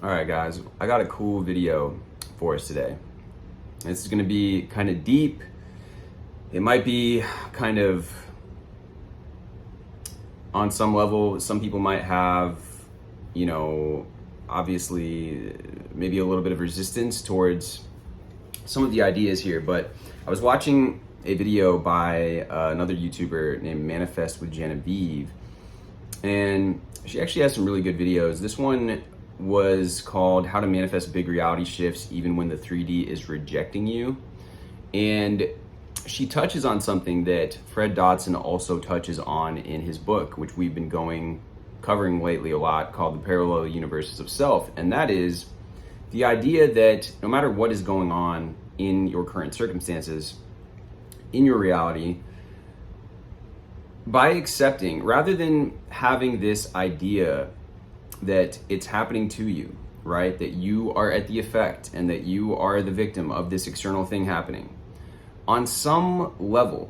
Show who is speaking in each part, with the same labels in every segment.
Speaker 1: All right, guys, I got a cool video for us today. This is gonna be kind of deep. It might be kind of on some level, some people might have, obviously maybe a little bit of resistance towards some of the ideas here, but I was watching a video by another YouTuber named Manifest with Genevieve, and she actually has some really good videos. This one was called How to Manifest Big Reality Shifts Even When the 3D is Rejecting You. And she touches on something that Fred Dodson also touches on in his book, which we've been covering lately a lot, called The Parallel Universes of Self. And that is the idea that no matter what is going on in your current circumstances, in your reality, by accepting, rather than having this idea that it's happening to you, right? That you are at the effect and that you are the victim of this external thing happening. On some level,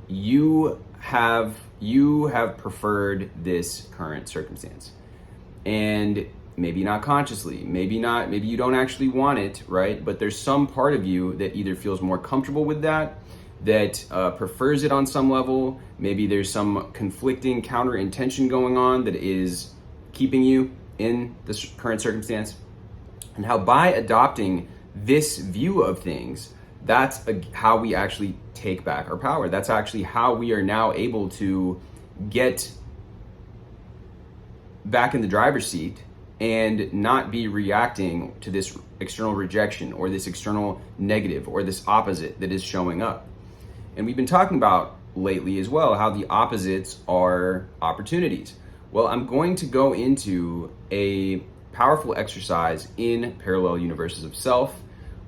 Speaker 1: you have preferred this current circumstance. And maybe not consciously, maybe you don't actually want it, right? But there's some part of you that either feels more comfortable with that prefers it on some level. Maybe there's some conflicting counter intention going on that is keeping you in this current circumstance. And how by adopting this view of things, that's how we actually take back our power. That's actually how we are now able to get back in the driver's seat and not be reacting to this external rejection or this external negative or this opposite that is showing up. And we've been talking about lately as well how the opposites are opportunities. Well, I'm going to go into a powerful exercise in Parallel Universes of Self.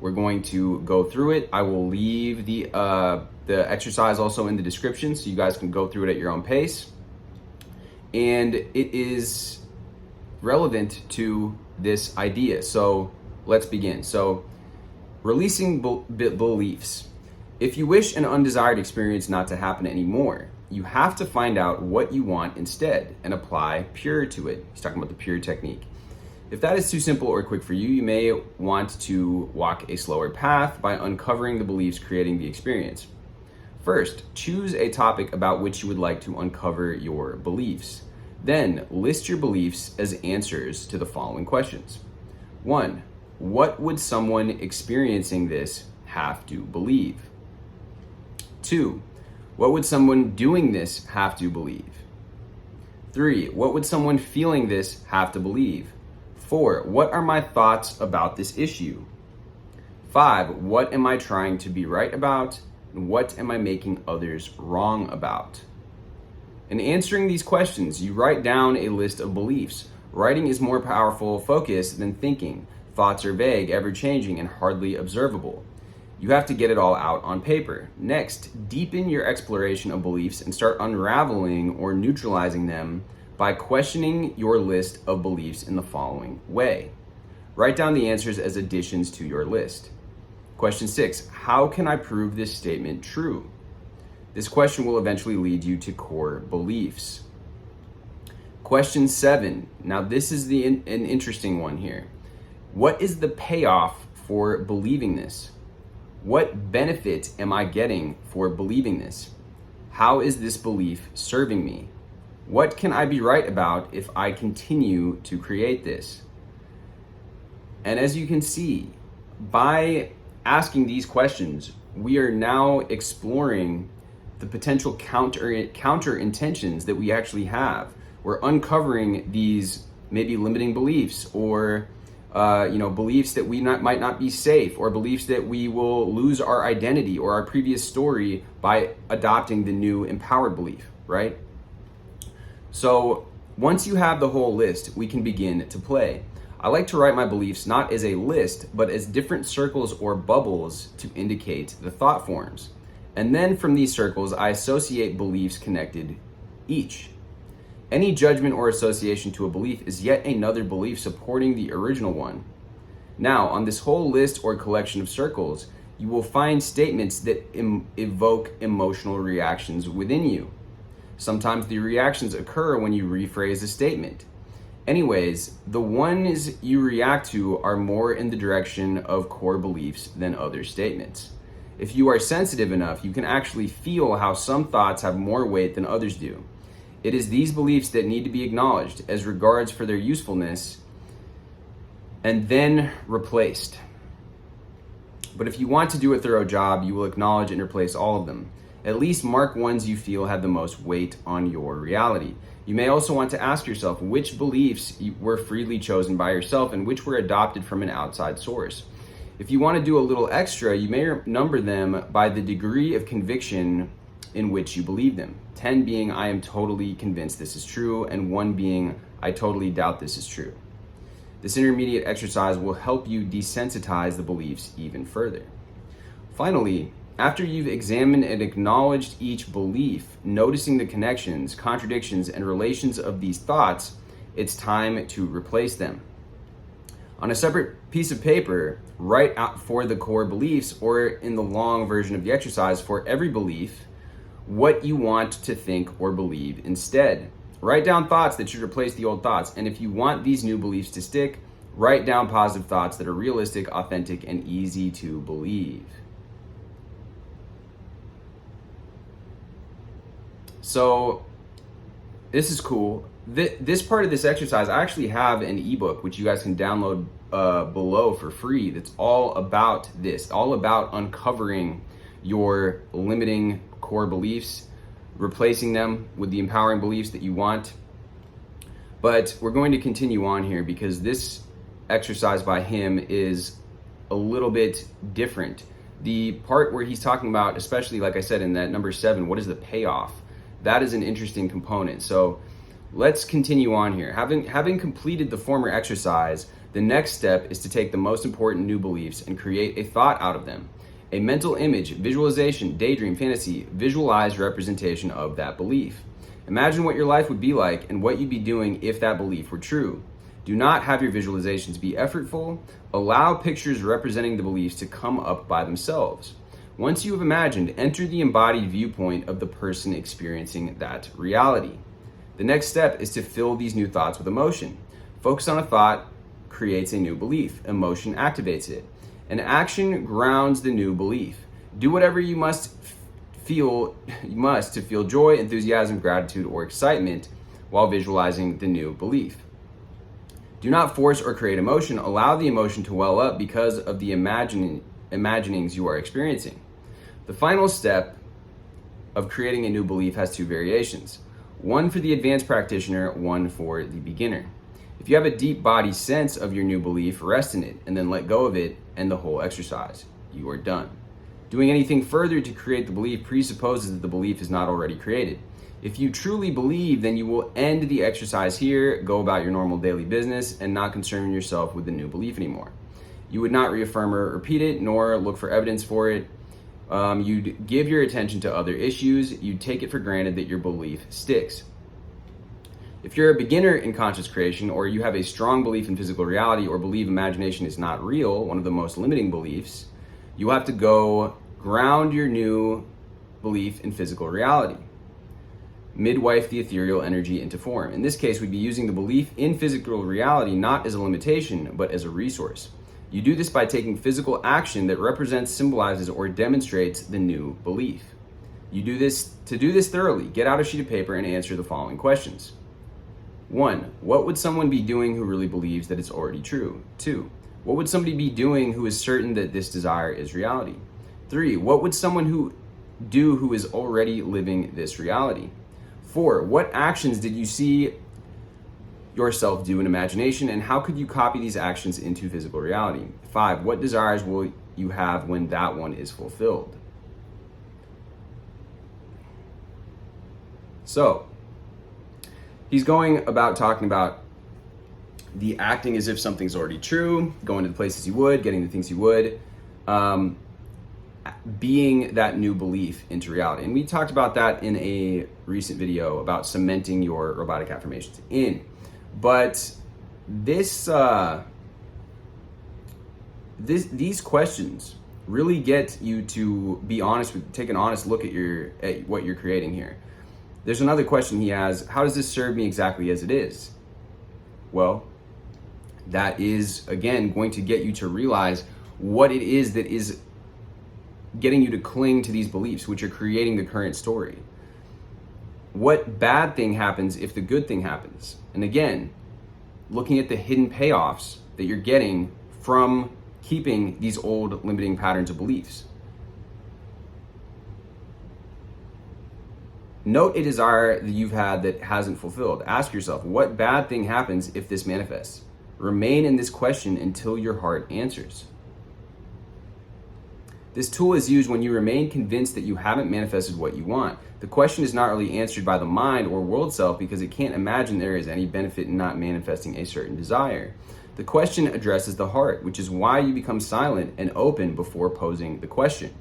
Speaker 1: We're going to go through it. I will leave the exercise also in the description so you guys can go through it at your own pace. And it is relevant to this idea. So let's begin. So releasing beliefs. If you wish an undesired experience not to happen anymore, you have to find out what you want instead and apply pure to it. He's talking about the pure technique. If that is too simple or quick for you, you may want to walk a slower path by uncovering the beliefs creating the experience. First, choose a topic about which you would like to uncover your beliefs. Then, list your beliefs as answers to the following questions. 1. What would someone experiencing this have to believe? 2. What would someone doing this have to believe? 3. What would someone feeling this have to believe? 4. What are my thoughts about this issue? 5. What am I trying to be right about? And what am I making others wrong about? In answering these questions, you write down a list of beliefs. Writing is more powerful focus than thinking. Thoughts are vague, ever-changing, and hardly observable. You have to get it all out on paper. Next, deepen your exploration of beliefs and start unraveling or neutralizing them by questioning your list of beliefs in the following way. Write down the answers as additions to your list. Question 6, how can I prove this statement true? This question will eventually lead you to core beliefs. Question 7, now this is an interesting one here. What is the payoff for believing this? What benefit am I getting for believing this? How is this belief serving me? What can I be right about if I continue to create this? And as you can see, by asking these questions, we are now exploring the potential counter intentions that we actually have. We're uncovering these maybe limiting beliefs or beliefs that might not be safe, or beliefs that we will lose our identity or our previous story by adopting the new empowered belief, right? So once you have the whole list, we can begin to play. I like to write my beliefs not as a list, but as different circles or bubbles to indicate the thought forms. And then from these circles, I associate beliefs connected each. Any judgment or association to a belief is yet another belief supporting the original one. Now, on this whole list or collection of circles, you will find statements that evoke emotional reactions within you. Sometimes the reactions occur when you rephrase a statement. Anyways, the ones you react to are more in the direction of core beliefs than other statements. If you are sensitive enough, you can actually feel how some thoughts have more weight than others do. It is these beliefs that need to be acknowledged as regards for their usefulness and then replaced. But if you want to do a thorough job, you will acknowledge and replace all of them. At least mark ones you feel have the most weight on your reality. You may also want to ask yourself which beliefs were freely chosen by yourself and which were adopted from an outside source. If you want to do a little extra, you may number them by the degree of conviction in which you believe them. 10 being, I am totally convinced this is true, and 1 being, I totally doubt this is true. This intermediate exercise will help you desensitize the beliefs even further. Finally, after you've examined and acknowledged each belief, noticing the connections, contradictions, and relations of these thoughts, it's time to replace them. On a separate piece of paper, write out for the core beliefs, or in the long version of the exercise, for every belief, what you want to think or believe instead. Write down thoughts that should replace the old thoughts, and if you want these new beliefs to stick, write down positive thoughts that are realistic, authentic, and easy to believe. So this is cool. This part of this exercise, I actually have an ebook which you guys can download below for free. That's all about this, all about uncovering your limiting core beliefs, replacing them with the empowering beliefs that you want. But we're going to continue on here because this exercise by him is a little bit different. The part where he's talking about, especially like I said in that number 7, what is the payoff? That is an interesting component. So let's continue on here. Having completed the former exercise, the next step is to take the most important new beliefs and create a thought out of them. A mental image, visualization, daydream, fantasy, visualized representation of that belief. Imagine what your life would be like and what you'd be doing if that belief were true. Do not have your visualizations be effortful. Allow pictures representing the beliefs to come up by themselves. Once you have imagined, enter the embodied viewpoint of the person experiencing that reality. The next step is to fill these new thoughts with emotion. Focus on a thought creates a new belief. Emotion activates it. An action grounds the new belief. Do whatever you must to feel joy, enthusiasm, gratitude, or excitement while visualizing the new belief. Do not force or create emotion. Allow the emotion to well up because of the imaginings you are experiencing. The final step of creating a new belief has 2 variations. One for the advanced practitioner, one for the beginner. If you have a deep body sense of your new belief, rest in it and then let go of it and the whole exercise. You are done. Doing anything further to create the belief presupposes that the belief is not already created. If you truly believe, then you will end the exercise here, go about your normal daily business, and not concern yourself with the new belief anymore. You would not reaffirm or repeat it, nor look for evidence for it. You'd give your attention to other issues. You'd take it for granted that your belief sticks. If you're a beginner in conscious creation, or you have a strong belief in physical reality, or believe imagination is not real, one of the most limiting beliefs, you have to go ground your new belief in physical reality. Midwife the ethereal energy into form. In this case, we'd be using the belief in physical reality not as a limitation, but as a resource. You do this by taking physical action that represents, symbolizes, or demonstrates the new belief. To do this thoroughly, get out a sheet of paper and answer the following questions. 1. What would someone be doing who really believes that it's already true? 2. What would somebody be doing who is certain that this desire is reality? 3. What would someone do who is already living this reality? 4. What actions did you see yourself do in imagination, and how could you copy these actions into physical reality? 5. What desires will you have when that one is fulfilled? So, he's going about talking about the acting as if something's already true, going to the places you would, getting the things you would, being that new belief into reality. And we talked about that in a recent video about cementing your robotic affirmations in. But these questions really get you to be honest take an honest look at what you're creating here. There's another question he has: how does this serve me exactly as it is? Well, that is, again, going to get you to realize what it is that is getting you to cling to these beliefs, which are creating the current story. What bad thing happens if the good thing happens? And again, looking at the hidden payoffs that you're getting from keeping these old limiting patterns of beliefs. Note a desire that you've had that hasn't fulfilled. Ask yourself, what bad thing happens if this manifests? Remain in this question until your heart answers. This tool is used when you remain convinced that you haven't manifested what you want. The question is not really answered by the mind or world self because it can't imagine there is any benefit in not manifesting a certain desire. The question addresses the heart, which is why you become silent and open before posing the question.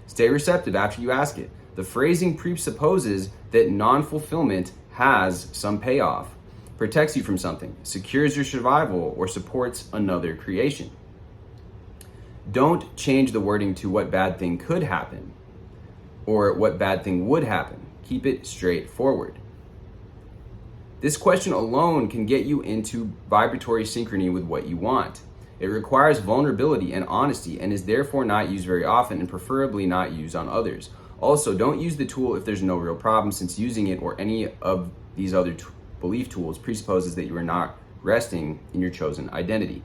Speaker 1: Stay receptive after you ask it. The phrasing presupposes that non-fulfillment has some payoff, protects you from something, secures your survival, or supports another creation. Don't change the wording to what bad thing could happen or what bad thing would happen. Keep it straightforward. This question alone can get you into vibratory synchrony with what you want. It requires vulnerability and honesty and is therefore not used very often and preferably not used on others. Also, don't use the tool if there's no real problem, since using it or any of these other belief tools presupposes that you are not resting in your chosen identity.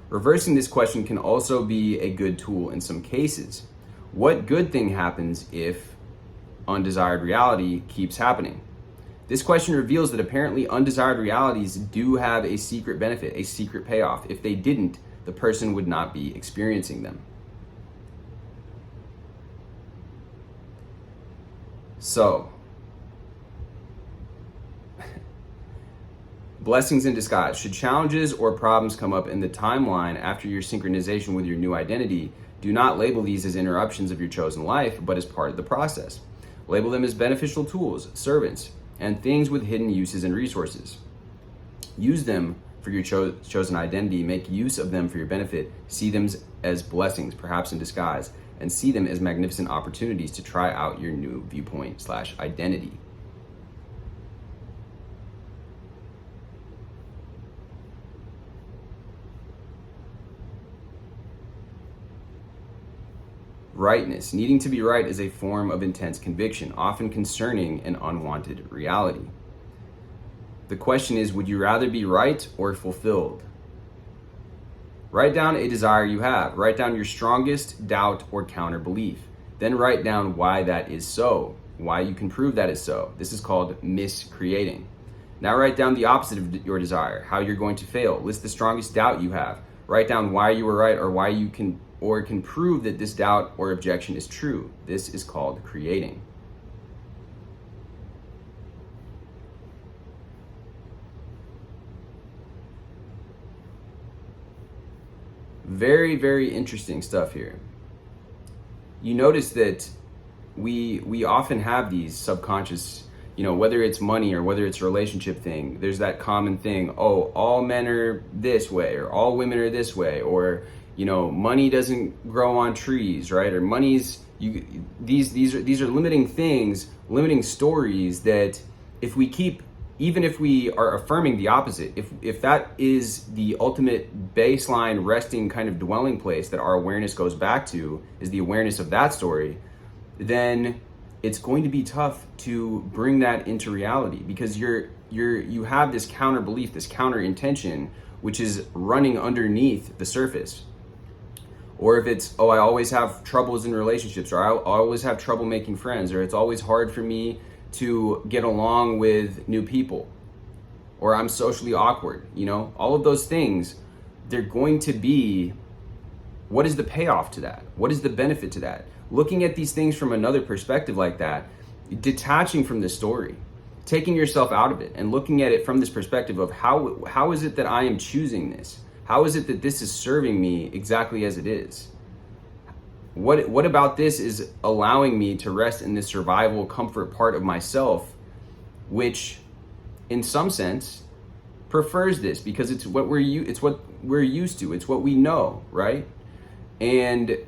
Speaker 1: Reversing this question can also be a good tool in some cases. What good thing happens if undesired reality keeps happening? This question reveals that apparently undesired realities do have a secret benefit, a secret payoff. If they didn't, the person would not be experiencing them. So, blessings in disguise. Should challenges or problems come up in the timeline after your synchronization with your new identity, do not label these as interruptions of your chosen life, but as part of the process. Label them as beneficial tools, servants, and things with hidden uses and resources. Use them for your chosen identity, make use of them for your benefit, see them as blessings, perhaps in disguise, and see them as magnificent opportunities to try out your new viewpoint/identity. Rightness. Needing to be right is a form of intense conviction, often concerning an unwanted reality. The question is, would you rather be right or fulfilled? Write down a desire you have. Write down your strongest doubt or counter belief. Then write down why that is so, why you can prove that is so. This is called miscreating. Now write down the opposite of your desire, how you're going to fail. List the strongest doubt you have. Write down why you were right or why you can prove that this doubt or objection is true. This is called creating. Very, very interesting stuff here. You notice that we often have these subconscious, whether it's money or whether it's a relationship thing, there's that common thing, oh, all men are this way, or all women are this way, or money doesn't grow on trees, right? Or these are limiting things, limiting stories that even if we are affirming the opposite, if that is the ultimate baseline resting kind of dwelling place that our awareness goes back to, is the awareness of that story, then it's going to be tough to bring that into reality, because you have this counter belief, this counter intention, which is running underneath the surface. Or if it's, oh, I always have troubles in relationships, or I always have trouble making friends, or it's always hard for me to get along with new people, or I'm socially awkward, all of those things, they're going to be, what is the payoff to that? What is the benefit to that? Looking at these things from another perspective like that, detaching from the story, taking yourself out of it and looking at it from this perspective of how is it that I am choosing this? How is it that this is serving me exactly as it is? What about this is allowing me to rest in this survival comfort part of myself, which in some sense prefers this because it's what we're used to, it's what we know, right? And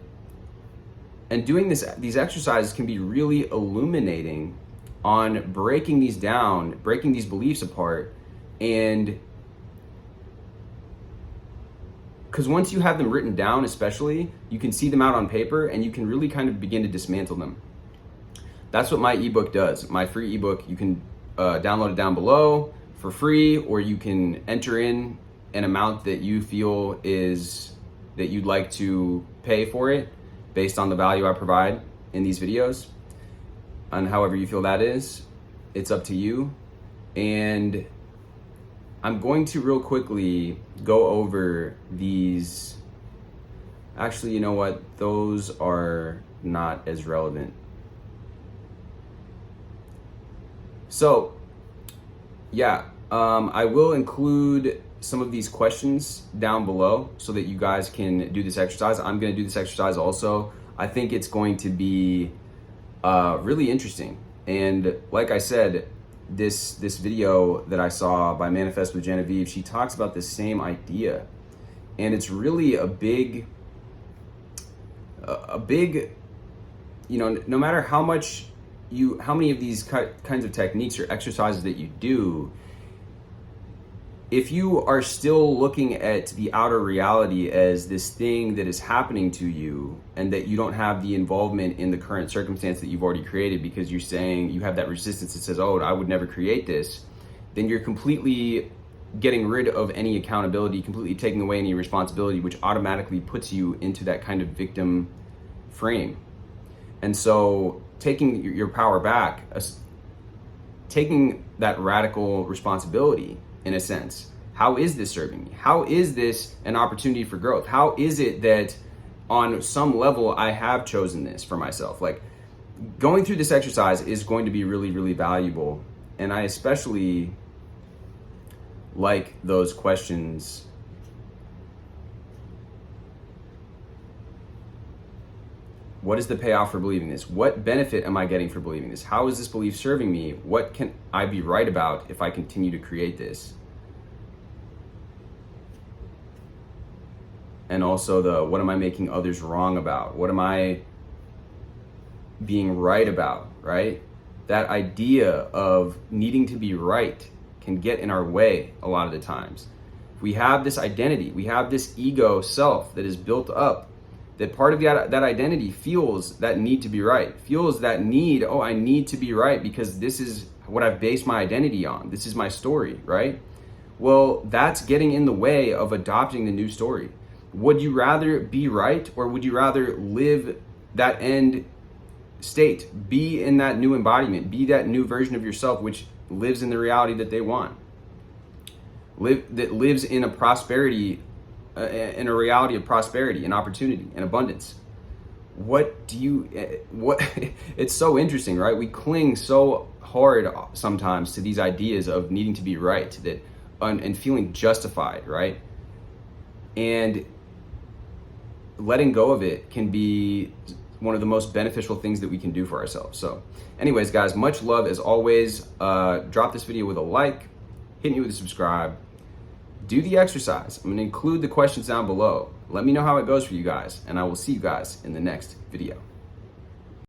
Speaker 1: doing these exercises can be really illuminating on breaking these down, breaking these beliefs apart, and because once you have them written down, especially, you can see them out on paper and you can really kind of begin to dismantle them. That's what my ebook does. My free ebook, you can download it down below for free, or you can enter in an amount that you feel is that you'd like to pay for it based on the value I provide in these videos. And however you feel that is, it's up to you. And I'm going to real quickly go over these. Actually, you know what? Those are not as relevant. So, yeah, I will include some of these questions down below so that you guys can do this exercise. I'm going to do this exercise also. I think it's going to be really interesting. And like I said, this video that I saw by Manifest with Genevieve, she talks about this same idea. And it's really a big, you know, no matter how many of these kinds of techniques or exercises that you do, if you are still looking at the outer reality as this thing that is happening to you, and that you don't have the involvement in the current circumstance that you've already created because you're saying you have that resistance that says, oh, I would never create this, then you're completely getting rid of any accountability, completely taking away any responsibility, which automatically puts you into that kind of victim frame. And so taking your power back, taking that radical responsibility, in a sense, how is this serving me? How is this an opportunity for growth? How is it that on some level I have chosen this for myself? Like, going through this exercise is going to be really, really valuable. And I especially like those questions. What is the payoff for believing this? What benefit am I getting for believing this? How is this belief serving me? What can I be right about if I continue to create this? And also what am I making others wrong about? What am I being right about, right? That idea of needing to be right can get in our way a lot of the times. We have this identity, we have this ego self that is built up, that part of that identity feels that need to be right, feels that need, oh, I need to be right because this is what I've based my identity on. This is my story, right? Well, that's getting in the way of adopting the new story. Would you rather be right, or would you rather live that end state, be in that new embodiment, be that new version of yourself which lives in the reality that they want, that lives in a prosperity, in a reality of prosperity and opportunity and abundance? It's so interesting, right? We cling so hard sometimes to these ideas of needing to be right, and feeling justified, right? And letting go of it can be one of the most beneficial things that we can do for ourselves. So anyways, guys, much love as always. Drop this video with a like, hit me with a subscribe, do the exercise. I'm gonna include the questions down below. Let me know how it goes for you guys, and I will see you guys in the next video.